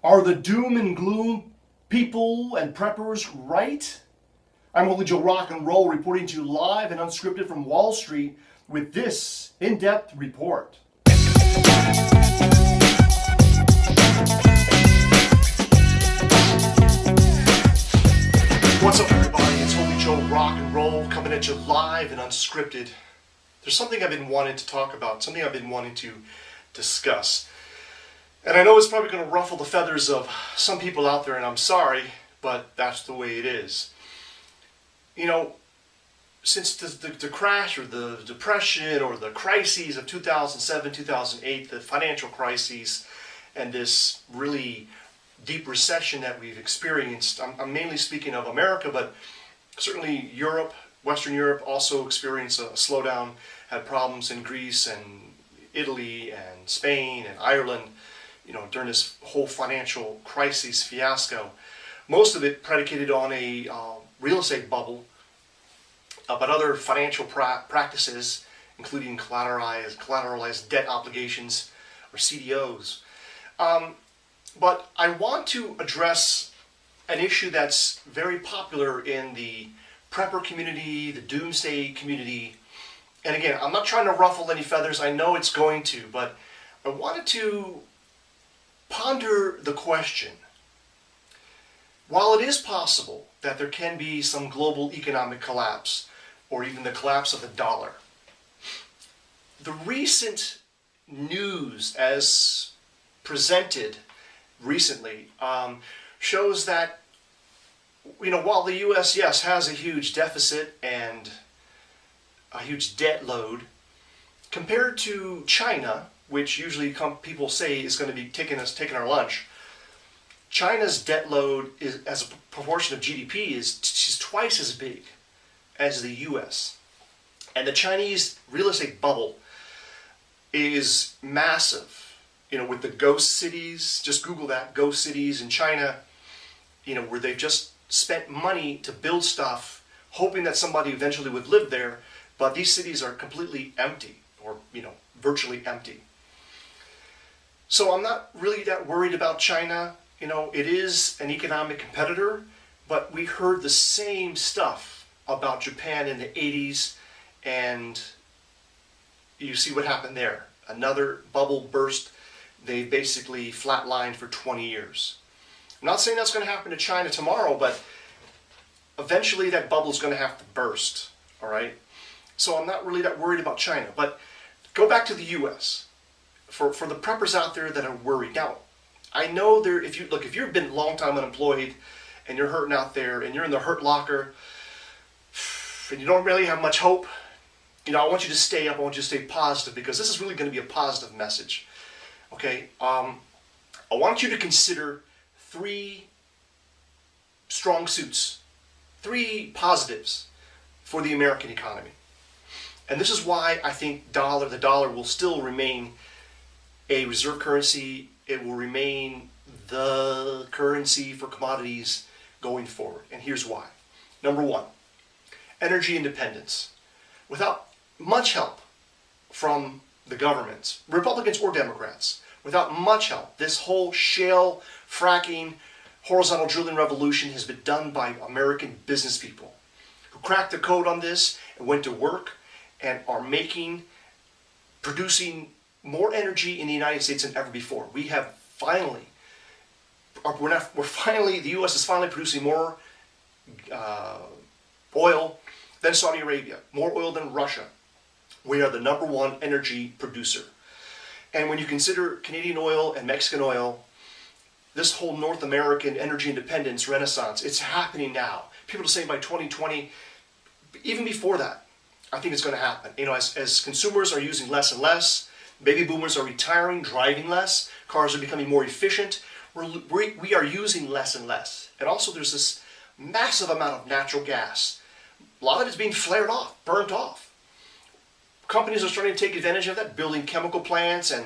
Are the doom and gloom people and preppers right? I'm Holy Joe Rock and Roll reporting to you live and unscripted from Wall Street with this in-depth report. What's up, everybody? It's Holy Joe Rock and Roll coming at you live and unscripted. There's something I've been wanting to talk about, something I've been wanting to discuss. And I know it's probably going to ruffle the feathers of some people out there, and I'm sorry, but that's the way it is. You know, since the crash or the depression or the crises of 2007, 2008, the financial crises, and this really deep recession that we've experienced, I'm mainly speaking of America, but certainly Europe, Western Europe also experienced a slowdown, had problems in Greece and Italy and Spain and Ireland, you know, during this whole financial crisis fiasco. Most of it predicated on a real estate bubble, but other financial practices, including collateralized debt obligations, or CDOs. But I want to address an issue that's very popular in the prepper community, the doomsday community. And again, I'm not trying to ruffle any feathers. I know it's going to, but I wanted to ponder the question. While it is possible that there can be some global economic collapse, or even the collapse of the dollar, the recent news as presented recently shows that, you know, while the U.S., yes, has a huge deficit and a huge debt load, compared to China, which usually people say is going to be taking our lunch, China's debt load is, as a proportion of GDP, is twice as big as the U.S. And the Chinese real estate bubble is massive. You know, with the ghost cities, just Google that, ghost cities in China, you know, where they've just spent money to build stuff, hoping that somebody eventually would live there, but these cities are completely empty, or, you know, virtually empty. So I'm not really that worried about China. You know, it is an economic competitor, but we heard the same stuff about Japan in the 80s, and you see what happened there. Another bubble burst. They basically flatlined for 20 years. I'm not saying that's going to happen to China tomorrow, but eventually that bubble is going to have to burst, all right? So I'm not really that worried about China. But go back to the U.S. For the preppers out there that are worried. Now, I know if you've been a long time unemployed and you're hurting out there and you're in the hurt locker and you don't really have much hope, you know, I want you to stay up. I want you to stay positive, because this is really going to be a positive message. Okay, I want you to consider 3 strong suits, 3 positives for the American economy. And this is why I think the dollar will still remain a reserve currency. It will remain the currency for commodities going forward. And here's why. Number 1, energy independence. Without much help from the governments, Republicans or Democrats, without much help, this whole shale, fracking, horizontal drilling revolution has been done by American business people who cracked the code on this and went to work and are producing more energy in the United States than ever before. We have finally, the U.S. is finally producing more oil than Saudi Arabia, more oil than Russia. We are the #1 energy producer. And when you consider Canadian oil and Mexican oil, this whole North American energy independence renaissance, it's happening now. People are saying by 2020, even before that, I think it's going to happen. You know, as consumers are using less and less, baby boomers are retiring, driving less, cars are becoming more efficient, we are using less and less. And also there's this massive amount of natural gas. A lot of it's being flared off, burnt off. Companies are starting to take advantage of that, building chemical plants and,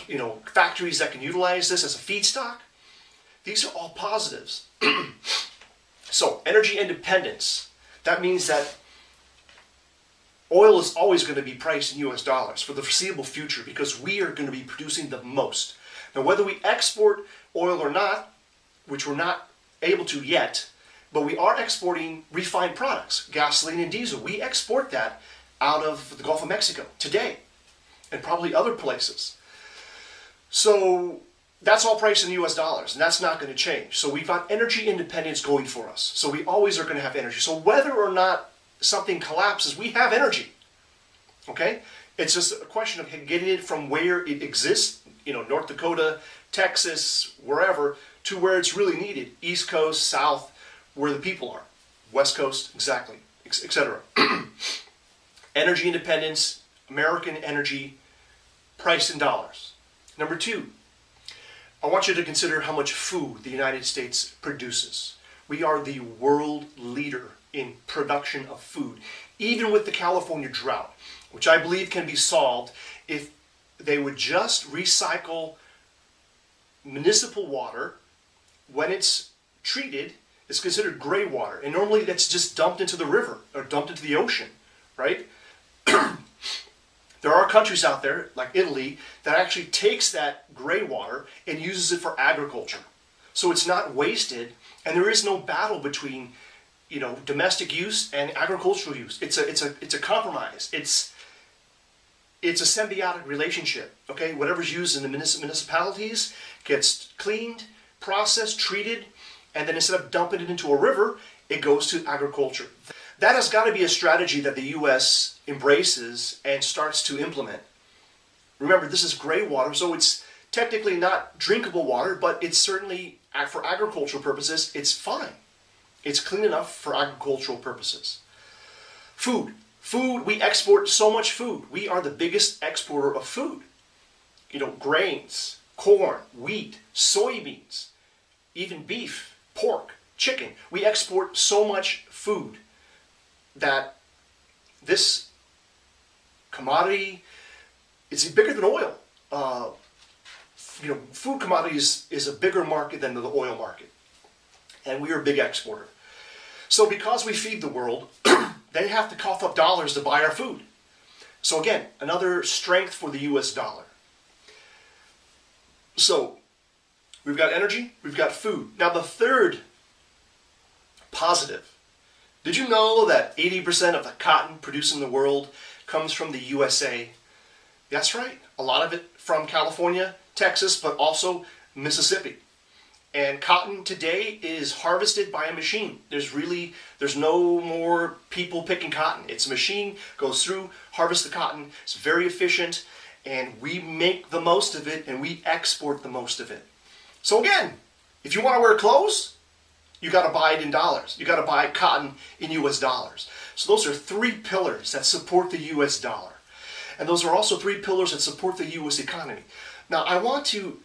you know, factories that can utilize this as a feedstock. These are all positives. So, energy independence. That means that oil is always going to be priced in US dollars for the foreseeable future, because we are going to be producing the most. Now, whether we export oil or not, which we're not able to yet, but we are exporting refined products, gasoline and diesel. We export that out of the Gulf of Mexico today, and probably other places. So that's all priced in US dollars, and that's not going to change. So we've got energy independence going for us. So we always are going to have energy. So whether or not something collapses, we have energy. Okay? It's just a question of getting it from where it exists, North Dakota, Texas, wherever, to where it's really needed. East Coast, South, where the people are. West Coast, exactly, etc. Energy independence, American energy, priced in dollars. Number two, I want you to consider how much food the United States produces. We are the world leader in production of food, even with the California drought, which I believe can be solved if they would just recycle municipal water. When it's treated, it's considered gray water, and normally that's just dumped into the river or dumped into the ocean, right? There are countries out there, like Italy, that actually takes that gray water and uses it for agriculture. So it's not wasted, and there is no battle between, domestic use and agricultural use. It's a compromise. It's a symbiotic relationship. Okay, whatever's used in the municipalities gets cleaned, processed, treated, and then instead of dumping it into a river, it goes to agriculture. That has got to be a strategy that the U.S. embraces and starts to implement. Remember, this is gray water, so it's technically not drinkable water, but it's certainly, for agricultural purposes, it's fine. It's clean enough for agricultural purposes. Food. Food, we export so much food. We are the biggest exporter of food. Grains, corn, wheat, soybeans, even beef, pork, chicken. We export so much food that this commodity is bigger than oil. Food commodities is a bigger market than the oil market, and we are a big exporter. So because we feed the world, they have to cough up dollars to buy our food. So again, another strength for the US dollar. So we've got energy, we've got food. Now the third positive. Did you know that 80% of the cotton produced in the world comes from the USA? That's right. A lot of it from California, Texas, but also Mississippi. And cotton today is harvested by a machine. There's no more people picking cotton. It's a machine, goes through, harvests the cotton. It's very efficient, and we make the most of it, and we export the most of it. So again, if you want to wear clothes, you got to buy it in dollars. You got to buy cotton in US dollars. So those are three pillars that support the US dollar. And those are also three pillars that support the US economy. Now I want to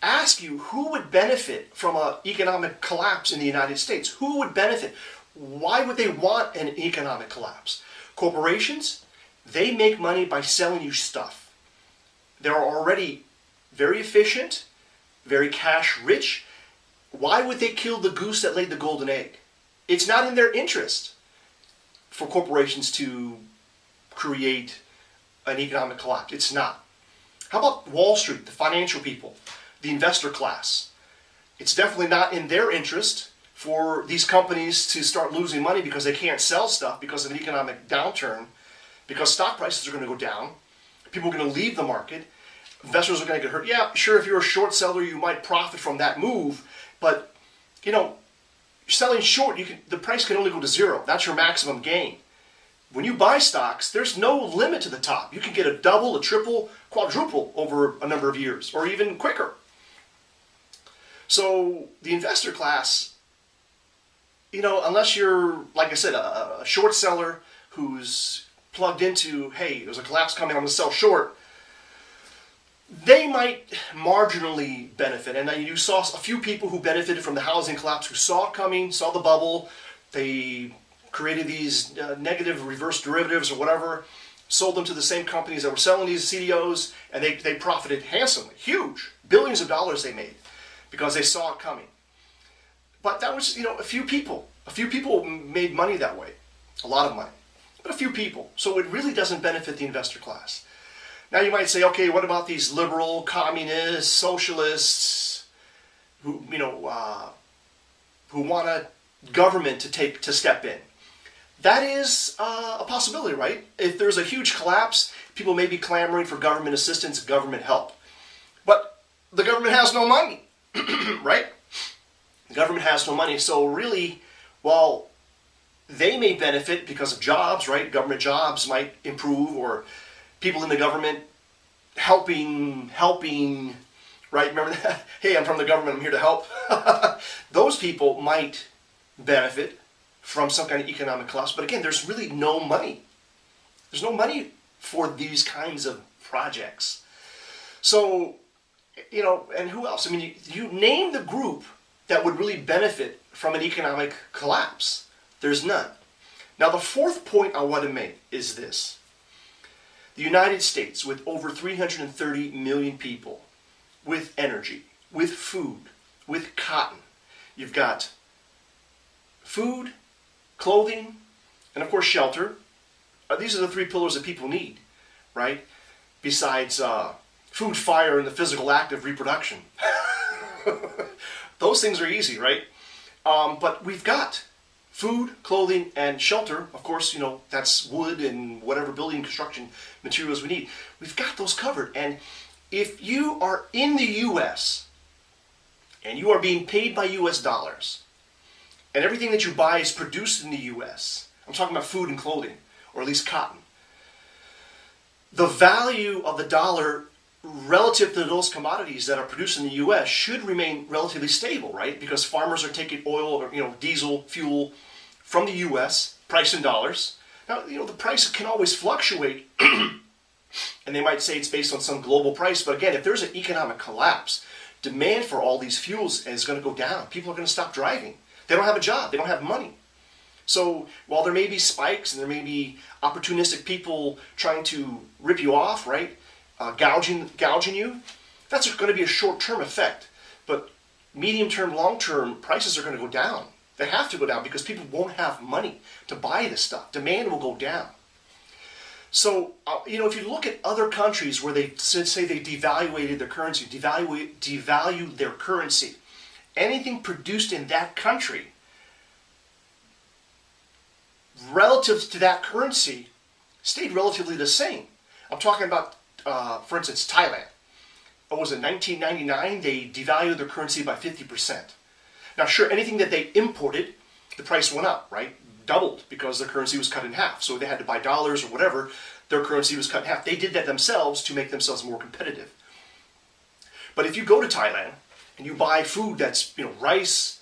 ask you, who would benefit from an economic collapse in the United States? Who would benefit? Why would they want an economic collapse? Corporations, they make money by selling you stuff. They're already very efficient, very cash rich. Why would they kill the goose that laid the golden egg? It's not in their interest for corporations to create an economic collapse. It's not. How about Wall Street, the financial people, the investor class? It's definitely not in their interest for these companies to start losing money because they can't sell stuff because of an economic downturn, because stock prices are going to go down, people are going to leave the market, investors are going to get hurt. Yeah, sure, if you're a short seller, you might profit from that move, but you're selling short, the price can only go to zero. That's your maximum gain. When you buy stocks, there's no limit to the top. You can get a double, a triple, quadruple over a number of years, or even quicker. So the investor class, unless you're, like I said, a short seller who's plugged into, hey, there's a collapse coming, I'm going to sell short, they might marginally benefit. And you saw a few people who benefited from the housing collapse, who saw it coming, saw the bubble. They created these negative reverse derivatives or whatever, sold them to the same companies that were selling these CDOs, and they profited handsomely, huge, billions of dollars they made because they saw it coming. But that was, a few people. A few people made money that way, a lot of money, but a few people. So it really doesn't benefit the investor class. Now you might say, okay, what about these liberal, communists, socialists? who want a government to step in. That is a possibility, right? If there's a huge collapse, people may be clamoring for government assistance, government help. But the government has no money, right? The government has no money. So really, while they may benefit because of jobs, right? Government jobs might improve, or people in the government helping, right? Remember that? Hey, I'm from the government, I'm here to help. Those people might benefit from some kind of economic collapse. But again, there's really no money. There's no money for these kinds of projects. So, and who else? I mean, you name the group that would really benefit from an economic collapse. There's none. Now, the fourth point I want to make is this. The United States, with over 330 million people, with energy, with food, with cotton. You've got food, clothing, and of course shelter. These are the three pillars that people need, right? Besides food, fire, and the physical act of reproduction. Those things are easy, right? But we've got food, clothing, and shelter. Of course, that's wood and whatever building construction materials we need. We've got those covered. And if you are in the U.S. and you are being paid by U.S. dollars, and everything that you buy is produced in the U.S., I'm talking about food and clothing, or at least cotton, the value of the dollar relative to those commodities that are produced in the U.S. should remain relatively stable, right? Because farmers are taking oil or diesel fuel from the U.S., priced in dollars. Now, the price can always fluctuate, and they might say it's based on some global price. But again, if there's an economic collapse, demand for all these fuels is going to go down. People are going to stop driving. They don't have a job. They don't have money. So while there may be spikes and there may be opportunistic people trying to rip you off, right? Gouging you, that's going to be a short-term effect. But medium-term, long-term, prices are going to go down. They have to go down because people won't have money to buy this stuff. Demand will go down. So, if you look at other countries where they say they devaluated their currency, devalued their currency, anything produced in that country relative to that currency stayed relatively the same. I'm talking about, for instance, Thailand. What was it, 1999? They devalued their currency by 50%. Now, sure, anything that they imported, the price went up, right? Doubled because their currency was cut in half. So they had to buy dollars or whatever, their currency was cut in half. They did that themselves to make themselves more competitive. But if you go to Thailand and you buy food that's, rice,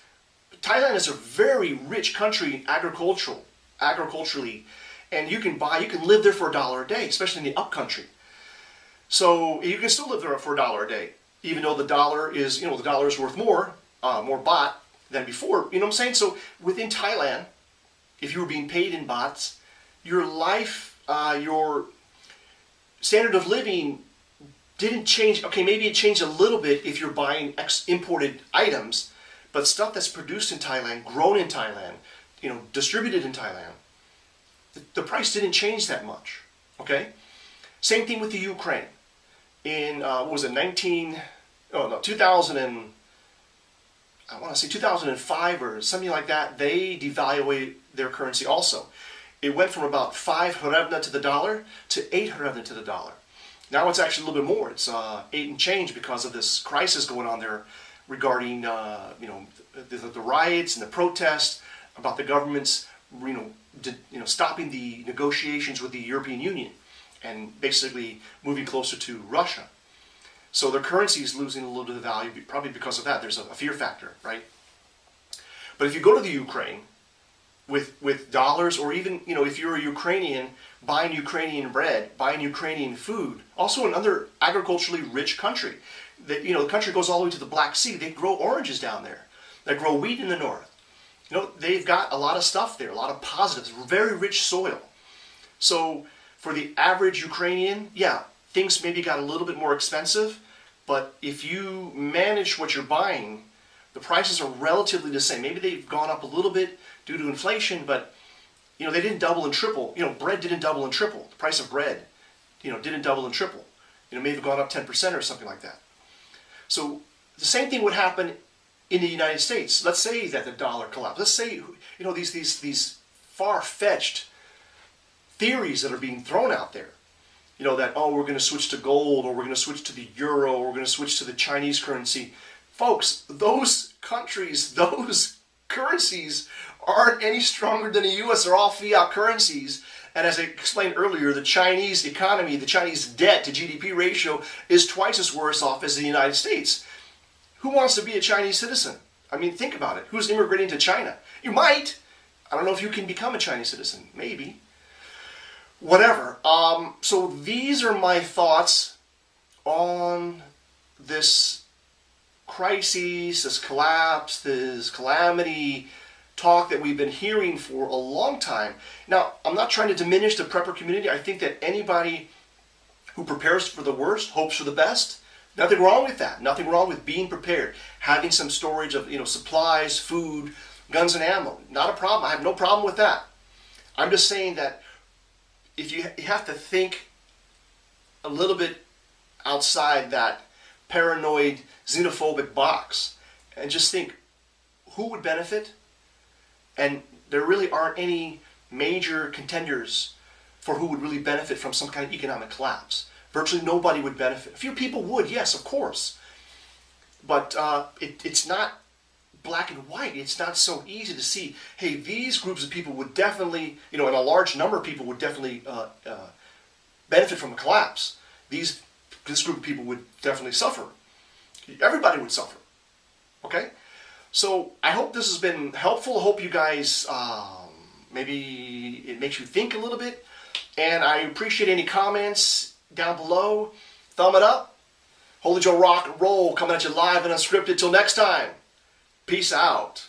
Thailand is a very rich country agriculturally, and you can live there for $1 a day, especially in the upcountry. So you can still live there for $1 a day, even though the dollar is, the dollar is worth more baht than before. You know what I'm saying? So within Thailand, if you were being paid in bahts, your life, your standard of living didn't change. Okay, maybe it changed a little bit if you're buying imported items, but stuff that's produced in Thailand, grown in Thailand, distributed in Thailand, the price didn't change that much. Okay? Same thing with the Ukraine. In, 2005 or something like that, they devaluated their currency also. It went from about 5 hryvnia to the dollar to 8 hryvnia to the dollar. Now it's actually a little bit more. It's 8 and change because of this crisis going on there regarding the riots and the protests about the government's stopping the negotiations with the European Union and basically moving closer to Russia. So their currency is losing a little bit of value, probably because of that. There's a fear factor, right? But if you go to the Ukraine with dollars, or even, if you're a Ukrainian, buying Ukrainian bread, buying Ukrainian food, also another agriculturally rich country. The country goes all the way to the Black Sea. They grow oranges down there. They grow wheat in the north. They've got a lot of stuff there, a lot of positives, very rich soil. So for the average Ukrainian, yeah, things maybe got a little bit more expensive, but if you manage what you're buying, the prices are relatively the same. Maybe they've gone up a little bit due to inflation, but they didn't double and triple. Bread didn't double and triple. The price of bread, didn't double and triple. May have gone up 10% or something like that. So the same thing would happen in the United States. Let's say that the dollar collapsed. Let's say, these far-fetched theories that are being thrown out there. That, oh, we're going to switch to gold, or we're going to switch to the euro, or we're going to switch to the Chinese currency. Folks, those countries, those currencies aren't any stronger than the U.S. They're all fiat currencies. And as I explained earlier, the Chinese economy, the Chinese debt to GDP ratio is twice as worse off as the United States. Who wants to be a Chinese citizen? I mean, think about it. Who's immigrating to China? You might. I don't know if you can become a Chinese citizen. Maybe. Whatever. So these are my thoughts on this crisis, this collapse, this calamity talk that we've been hearing for a long time. Now, I'm not trying to diminish the prepper community. I think that anybody who prepares for the worst hopes for the best. Nothing wrong with that. Nothing wrong with being prepared, having some storage of supplies, food, guns, and ammo. Not a problem. I have no problem with that. I'm just saying that if you have to think a little bit outside that paranoid, xenophobic box, and just think, who would benefit? And there really aren't any major contenders for who would really benefit from some kind of economic collapse. Virtually nobody would benefit. A few people would, yes, of course. But it's not black and white. It's not so easy to see, hey, these groups of people would definitely, and a large number of people would definitely benefit from a collapse. This group of people would definitely suffer. Everybody would suffer. Okay? So I hope this has been helpful. I hope you guys, maybe it makes you think a little bit. And I appreciate any comments down below. Thumb it up. Holy Joe Rock and Roll coming at you live and unscripted. Till next time. Peace out.